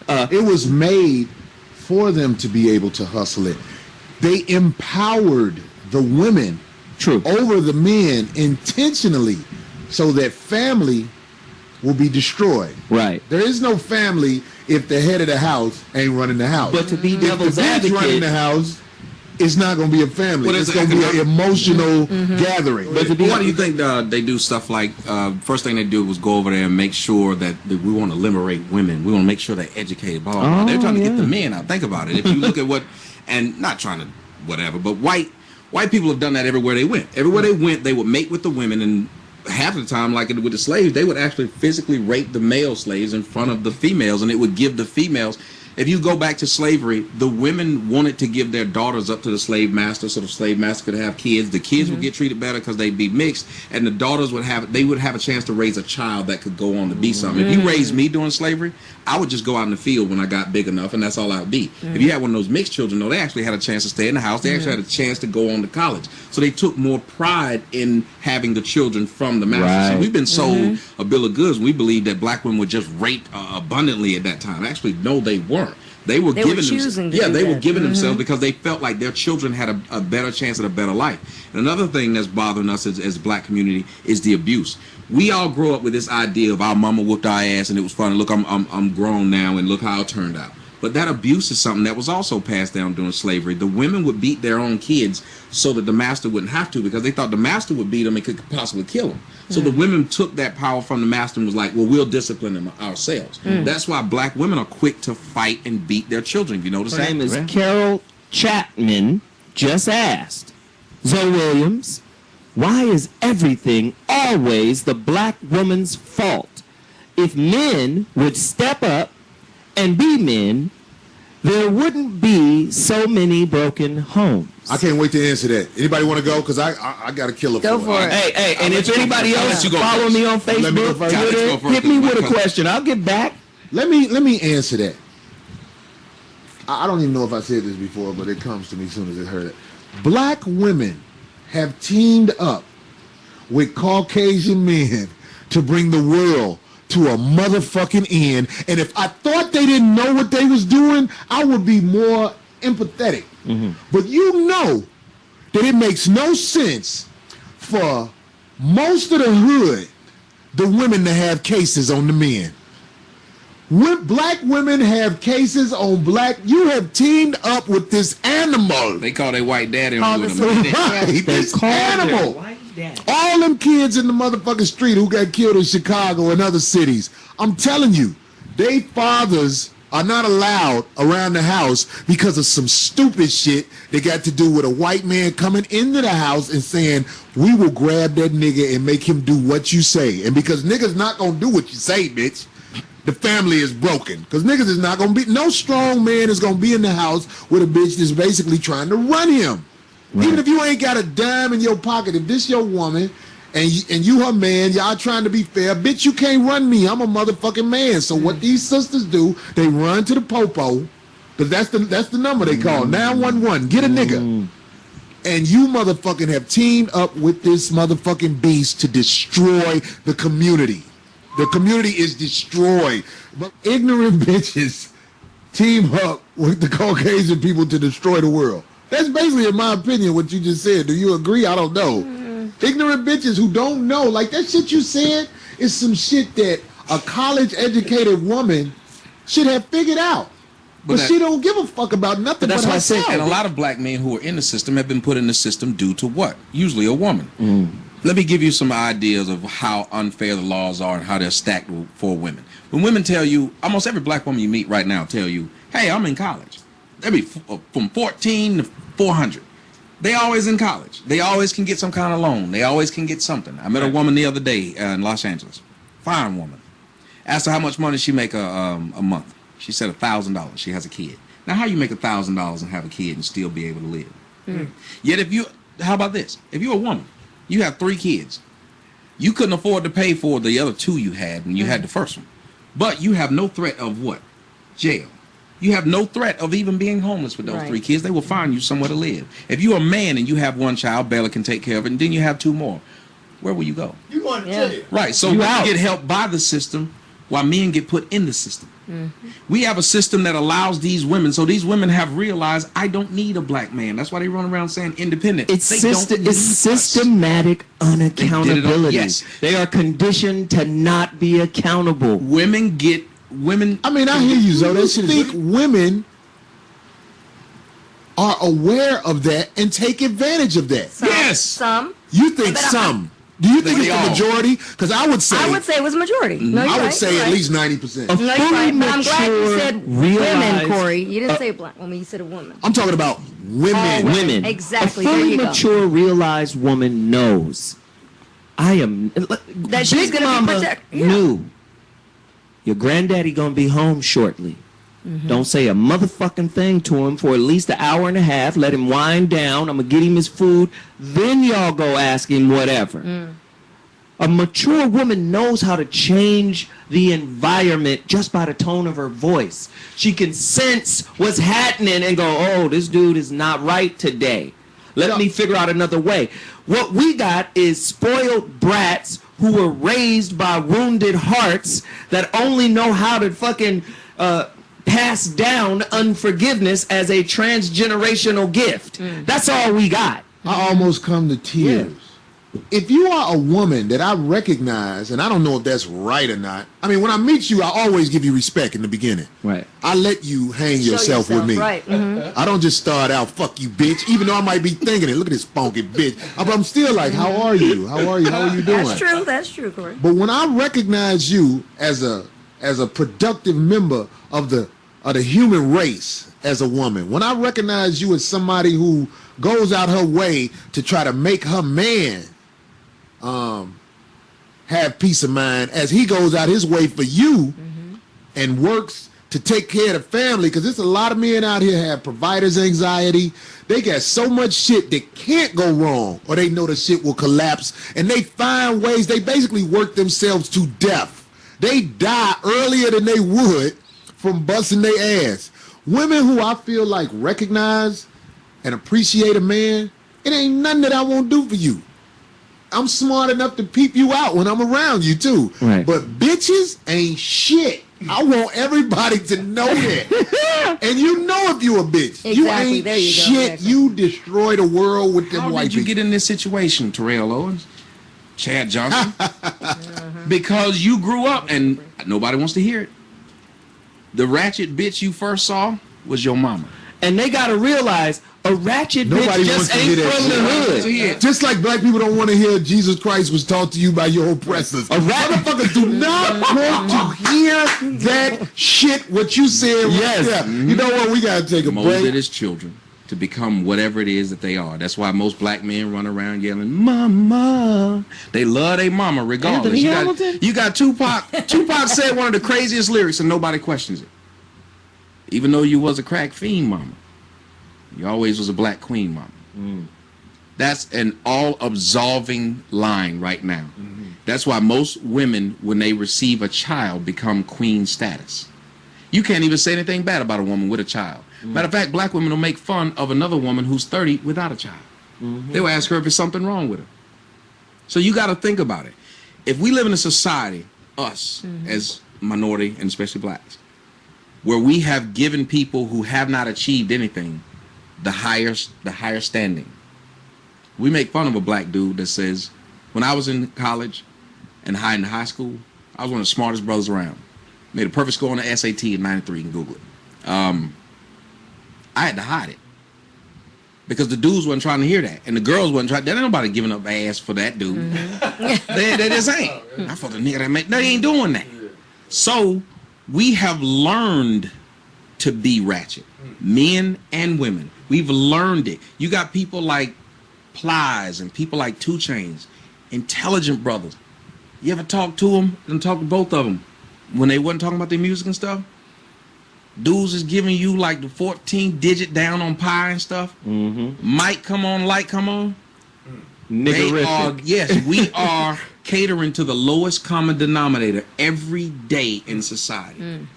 It was made for them to be able to hustle it. They empowered the women over the men intentionally so that family will be destroyed. Right. There is no family if the head of the house ain't running the house. But to be devil's advocate, running the house, it's not going to be a family. It's going to be an emotional gathering. But why do you think they do stuff like, first thing they do was go over there and make sure that we want to liberate women. We want to make sure they're educated, blah, blah, blah. They're trying to get the men out. Think about it. If you look at what, and not trying to whatever, but white people have done that everywhere they went. Everywhere they went, they would mate with the women, and half of the time, like with the slaves, they would actually physically rape the male slaves in front of the females, and it would give the females. If you go back to slavery, the women wanted to give their daughters up to the slave master so the slave master could have kids. The kids would get treated better because they'd be mixed, and the daughters would have a chance to raise a child that could go on to be something. If you raised me during slavery, I would just go out in the field when I got big enough, and that's all I would be. If you had one of those mixed children, though, they actually had a chance to stay in the house. They actually had a chance to go on to college. So they took more pride in having the children from the master. Right. So we've been sold a bill of goods. We believed that black women were just raped abundantly at that time. Actually, no, they weren't. They were giving themselves because they felt like their children had a better chance at a better life. And another thing that's bothering us as a black community is the abuse. We all grow up with this idea of our mama whooped our ass and it was funny. Look, I'm grown now and look how it turned out. But that abuse is something that was also passed down during slavery. The women would beat their own kids so that the master wouldn't have to, because they thought the master would beat them and could possibly kill them. So the women took that power from the master and was like, well, we'll discipline them ourselves. That's why black women are quick to fight and beat their children. You notice that? Her name is Carol Chapman. Just asked Zoe Williams, why is everything always the black woman's fault? If men would step up and be men, there wouldn't be so many broken homes. I can't wait to answer that. Anybody want to go? Because I got to kill a Go for it. Hey, and if anybody else follow me on Facebook, Twitter, hit me with a question. I'll get back. Let me answer that. I don't even know if I said this before, but it comes to me as soon as I heard it. Black women have teamed up with Caucasian men to bring the world to a motherfucking end. And if I thought they didn't know what they was doing, I would be more empathetic. But you know that it makes no sense for most of the hood, the women, to have cases on the men. When black women have cases on black, you have teamed up with this animal. They call their white daddy. This animal. All them kids in the motherfucking street who got killed in Chicago and other cities, I'm telling you, they fathers are not allowed around the house because of some stupid shit that got to do with a white man coming into the house and saying, we will grab that nigga and make him do what you say. And because niggas not gonna do what you say, bitch, the family is broken. Because niggas is not gonna be, no strong man is gonna be in the house with a bitch that's basically trying to run him. Right. Even if you ain't got a dime in your pocket, if this your woman and you her man, y'all trying to be fair, bitch, you can't run me. I'm a motherfucking man. So what these sisters do, they run to the popo, because that's the number they call 911. Get a nigga. And you motherfucking have teamed up with this motherfucking beast to destroy the community. The community is destroyed. But ignorant bitches team up with the Caucasian people to destroy the world. That's basically, in my opinion, what you just said. Do you agree? I don't know. Ignorant bitches who don't know. Like, that shit you said is some shit that a college-educated woman should have figured out. But she don't give a fuck about nothing but herself. And a lot of black men who are in the system have been put in the system due to what? Usually a woman. Let me give you some ideas of how unfair the laws are and how they're stacked for women. When women tell you, almost every black woman you meet right now tell you, hey, I'm in college. They be from 14 to 400. They always in college. They always can get some kind of loan. They always can get something. I met a woman the other day in Los Angeles. Fine woman. Asked her how much money she make a month. She said $1,000. She has a kid. Now, how you make $1,000 and have a kid and still be able to live? Yet how about this? If you're a woman, you have 3 kids. You couldn't afford to pay for the other 2 you had when you had the first one. But you have no threat of what? Jail. You have no threat of even being homeless with those 3 kids. They will find you somewhere to live. If you're a man and you have 1 child, Bella can take care of it, and then you have 2 more, where will you go? You going to jail. Right. So you get help by the system. while men get put in the system. We have a system that allows these women, so these women have realized, I don't need a black man. That's why they run around saying independent. It's They don't need us. systematic unaccountability. Yes. They are conditioned to not be accountable. Women. I mean, I hear you, Zoe. That shit think women are aware of that and take advantage of that. Some. You think But some? Do you think They it's the all. majority? Because I would say it was majority. No, you're I would right, say you're at right. least 90%. No, you're right. But I'm glad you mature, said realized- women, Corey. You didn't say black woman. You said a woman. I'm talking about women. Women. Exactly. A There fully you go. mature, realized woman knows. I am. That she's Big gonna be Mama protected. Yeah. knew. Your granddaddy gonna be home shortly. Don't say a motherfucking thing to him for at least an hour and a half. Let him wind down. I'm gonna get him his food. Then y'all go ask him whatever. A mature woman knows how to change the environment just by the tone of her voice. She can sense what's happening and go, oh, this dude is not right today. Let me figure out another way. What we got is spoiled brats who were raised by wounded hearts that only know how to fucking pass down unforgiveness as a transgenerational gift. That's all we got. I almost come to tears. If you are a woman that I recognize, and I don't know if that's right or not. I mean, when I meet you, I always give you respect in the beginning. Right. I let you hang yourself with me. Right. I don't just start out, fuck you, bitch, even though I might be thinking it. Look at this funky bitch. But I'm still like, how are you? How are you? How are you doing? That's true. That's true, Corey. But when I recognize you as a productive member of the human race as a woman, when I recognize you as somebody who goes out her way to try to make her man have peace of mind as he goes out his way for you and works to take care of the family, because there's a lot of men out here have providers anxiety. They got so much shit that can't go wrong, or they know the shit will collapse, and they find ways. They basically work themselves to death. They die earlier than they would from busting their ass. Women who I feel like recognize and appreciate a man, it ain't nothing that I won't do for you. I'm smart enough to peep you out when I'm around you too. Right. But bitches ain't shit. I want everybody to know that. And you know if you a bitch. You Exactly. ain't There you go. shit. Exactly. You destroy the world with them How white did you people. get in this situation, Terrell Owens? Chad Johnson? Because you grew up, and nobody wants to hear it. The ratchet bitch you first saw was your mama. And they gotta realize a ratchet Nobody bitch wants just to ain't hear that from the shit. hood. Just like black people don't want to hear Jesus Christ was taught to you by your oppressors. Motherfuckers do not want to hear that shit, what you said. Yes. Yeah. You know what? We got to take a Molded break. his children to become whatever it is that they are. That's why most black men run around yelling, "Mama." They love their mama regardless. Anthony Hamilton? You got Tupac. Tupac said one of the craziest lyrics and nobody questions it. Even though you was a crack fiend mama, you always was a black queen mama. That's an all-absolving line right now. That's why most women, when they receive a child, become queen status. You can't even say anything bad about a woman with a child. Matter of fact, black women will make fun of another woman who's 30 without a child. They will ask her if there's something wrong with her. So you got to think about it. If we live in a society, us as minority and especially blacks, where we have given people who have not achieved anything the higher standing. We make fun of a black dude that says, when I was in college and in high school, I was one of the smartest brothers around. Made a perfect score on the SAT in 93. You can Google it. I had to hide it because the dudes wasn't trying to hear that, and the girls wasn't trying. There ain't nobody giving up ass for that dude. They just ain't. I thought the nigga that made. They ain't doing that. So we have learned to be ratchet, men and women. We've learned it. You got people like Plies and people like 2 Chainz, intelligent brothers. You ever talk to them and talk to both of them when they wasn't talking about their music and stuff? Dudes is giving you like the 14-digit down on pi and stuff. Mic come on, light come on. They are, yes, we are catering to the lowest common denominator every day in society.